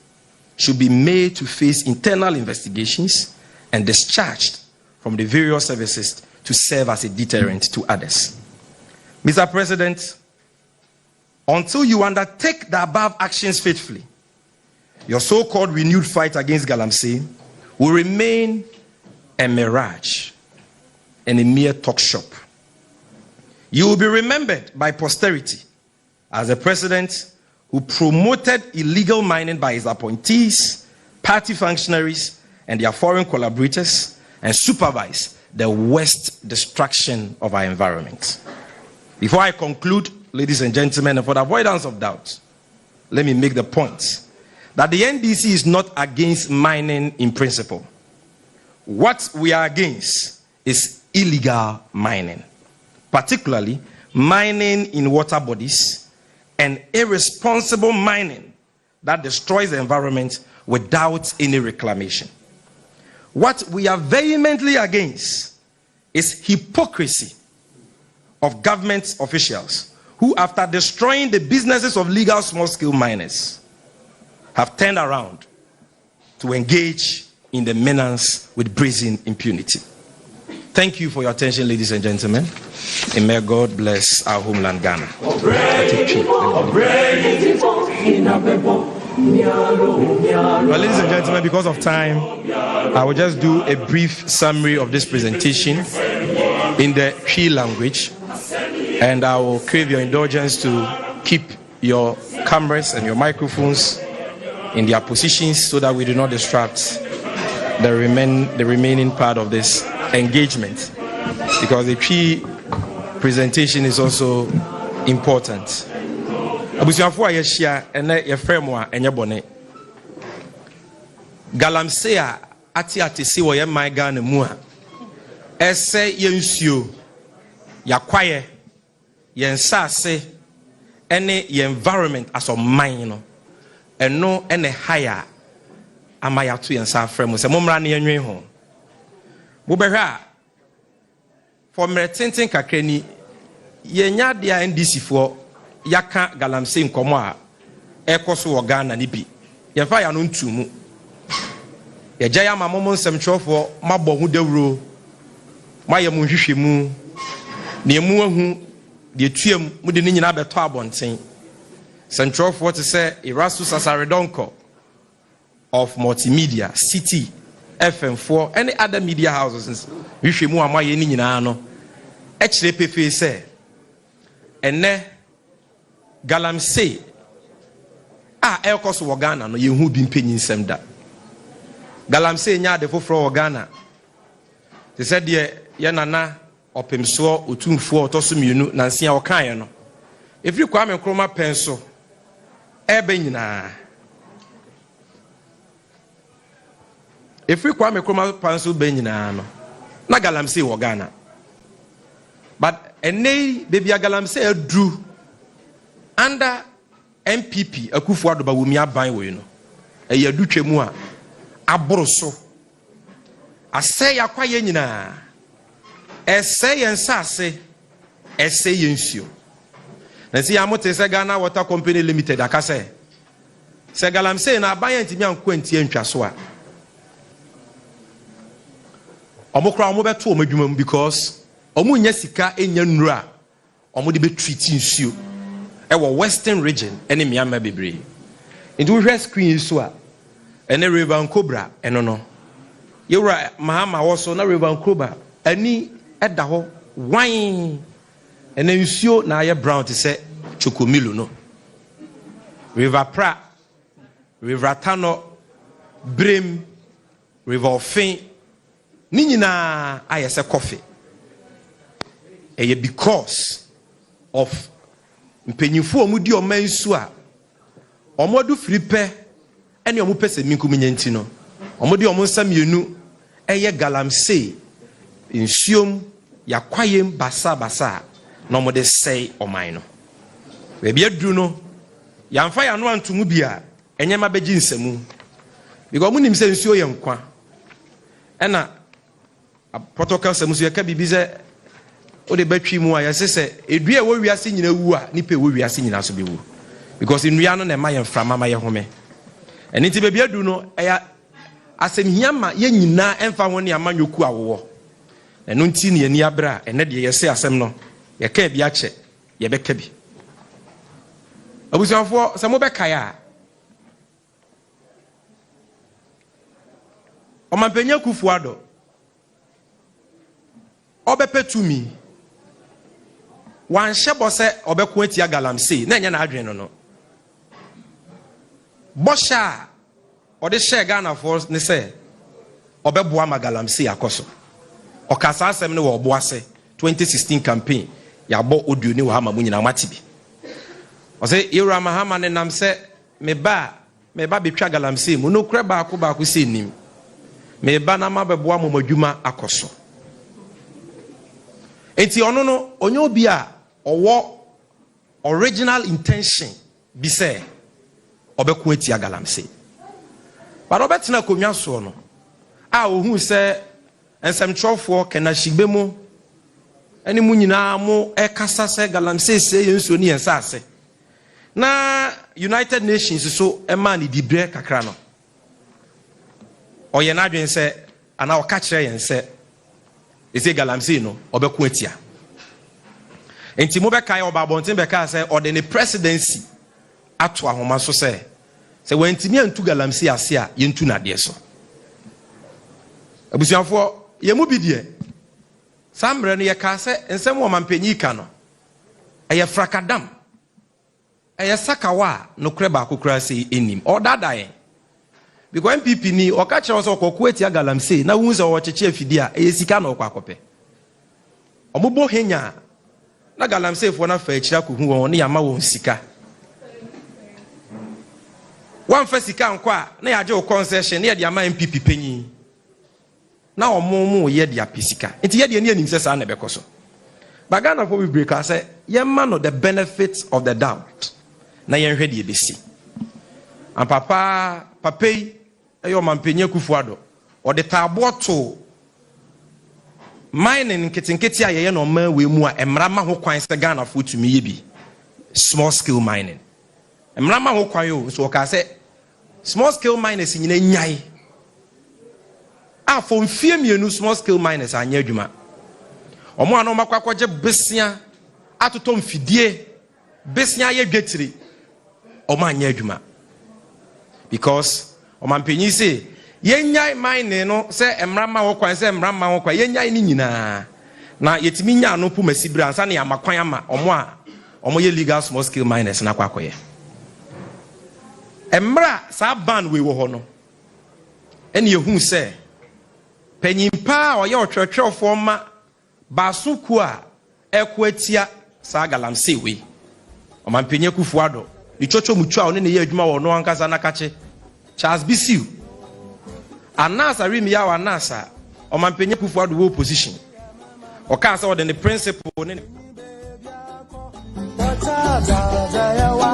A: should be made to face internal investigations and discharged from the various services to serve as a deterrent to others. Mr. President, until you undertake the above actions faithfully, your so-called renewed fight against galamsey will remain a mirage and a mere talk shop. You will be remembered by posterity as a president who promoted illegal mining by his appointees, party functionaries, and their foreign collaborators, and supervised the worst destruction of our environment. Before I conclude, ladies and gentlemen, and for the avoidance of doubt, let me make the point that the NDC is not against mining in principle. What we are against is illegal mining, particularly mining in water bodies and irresponsible mining that destroys the environment without any reclamation. What we are vehemently against is hypocrisy of government officials who, after destroying the businesses of legal small-scale miners, have turned around to engage in the menace with brazen impunity. Thank you for your attention, ladies and gentlemen, and may God bless our homeland, Ghana. Well, ladies and gentlemen, because of time, I will just do a brief summary of this presentation in the Twi language, and I will crave your indulgence to keep your cameras and your microphones in their positions so that we do not distract the remaining part of this engagement, because the Twi presentation is also important. Abusuafo a yɛhyia ene yɛfrɛ mo a enye bone galamsey a ate si wo yɛ man Ghana mu a ɛsɛ yɛnsuo yakwaye yɛnsase ene yɛ environment as of mine no eno ene haya ama yato yɛnsa afrɛ mo sɛ mommra ne yɛnwen ho mobɛhwɛ a for mmerɛtenten kakra ni yɛnya de a NDC for yaka galamsey nkomo a ekoso wo Ghana ni bi yefa ya no ntumu yegya ya mamomo nsɛmtwerɛfoɔ mabɔ ho dawuro mayɛ mo hwehwɛmu ne emu ahu de tuam mu de ne nyina bɛtɔ abɔnten nsɛmtwerɛfoɔ te sɛ Erastus Asaredonko of Multimedia City FM for any other media houses hwehwɛmu a mayɛ ne nyina no ɛkyerɛ pefe sɛ ene galamsey a ekoso wo Ghana no yehu bi mpanyinsɛm da galamsey nya de foforo wo Ghana te sɛ de ye nana opemso otumfo otoso mienu nansia wo kan no efiri Kwame Nkrumah penso ebe nyina efiri Kwame Nkrumah penso be nyina no na galamsey wo Ghana but enei baby galamsey adru under MPP Akufo-Addo Bawumi aban we no eya dutwemu a aboroso asɛ yakwaye nyina ɛsɛ yensase ɛsɛ yensio na si amote sɛ Ghana Water Company Limited akasɛ sɛ galamsey na aban ntimi anko antie ntwa so a omokra omobeto omadwuma because omunya sika enya nnura omode be treat nsuo ewo western region ene Myanmar bebre nti wo hwɛ screen so a ene River Cobra eno no yewra mahama wo so na River Cobra ani eda ho wan ene nsuo na aye brown te se chokomilo no River Pra, River Tano, Brim, River Ofin ni nyina ayese coffee eye because of mpenyifo omudi omansu a omodu fripe ene omupese minkum nyanti no omudi omonsa mienu eye galamsey nsuom yakwayem basa na omode sei oman no we bia duru no yamfa ya no antumu bia enyema beji nsemu because munim se nsuo ye nkwa ena protocol samusu yaka bibize o de batwi mu ayase se edua wo wiase nyina wu a nipa wo wiase nyina so bewu because nnua no na ma ye mframa ma ye home eni ti bebia du no eya asemhia ma ye nyina emfa ho ne amanyoku awo eno nti ne ani abra ene de yese asem no ye ka bia che ye beka bi abusanfo se mo beka ya o mampenya Akufo-Addo obepetumi wan shebo se obeko atia galamsey na nya na adwen no bosha ode share Ghana for ne se obeboa ma galamsey akoso okasa asem ne wo oboase 2016 campaign ya bo audio ni wo ha ma munyina matibi o se yura mahama ne nam se meba betwa galamsey mu no kra ba ko se nim meba na mabeboa mo madwuma akoso enti ono no onye obi a owo original intention bi se obeko atia galamsey but obetena konwa so no a ohun se ensemtrofo kena shigbemu eni mu nyina mo ekasa se galamsey se yenso ni ensase na United Nations so ema ni dibre kakra no oye na adwen se ana oka kire yen se ese galamsey no obeko atia enti mo beka ya obabonten beka se ode ne presidency ato ahoma so se wantimi antu galamsey ase a yentu na de so abusuafo ye mu bidie sambre no ye ka se ensem wo mampanyi ka no eye frakadam eye sakawa no kre ba akokra se enim odadaye because MPP ni oka kire so okoko atia galamsey na wu se wo cheche afidi a eye sika na okwakope omobo henya na galamsey fo na fa akira ko hu won ne yama won sika wan fa sika nkwa na yaje o concession na ye de ama MPP panyi na omomo ye de apisika enti ye de ne anim se sa na bekoso bagana for we break say ye man no the benefits of the doubt na ye hwede ebesi and papa eyo mampanyi Akufo-Addo o de tabo to mining nketinketi a ye no ma we mu a emra ma ho kwan se Ghana fo tumi ye bi small scale mining emra ma ho kwan yo so ka se small scale miners nyina nyai a fo mfie mienu small scale miners anya adwuma omo ano makwakoje besia atoto mfidie besia ye dwetire omo anya adwuma because o mampanyi se yenyai mining no se emra ma ho kwan se emra ma ho kwan yenyai ni nyina na yetimi nya no pu masibra ansa na ya makwan ama omo ye legal small scale miners na kwakoye emra sa ban we wo ho no ene yehu se panyimpa o ye otwetwefo ma basuku a ekwatia sa galamsey we o mampanyi Akufo-Addo ni chocho mutu a one ne ye adwuma wo no ankasa na kache Charles Bisiu anasa rimi ya anasa o mampanyi Akufo-Addo wo position o ka sa o de ne principle ne
C: ta da da ya wa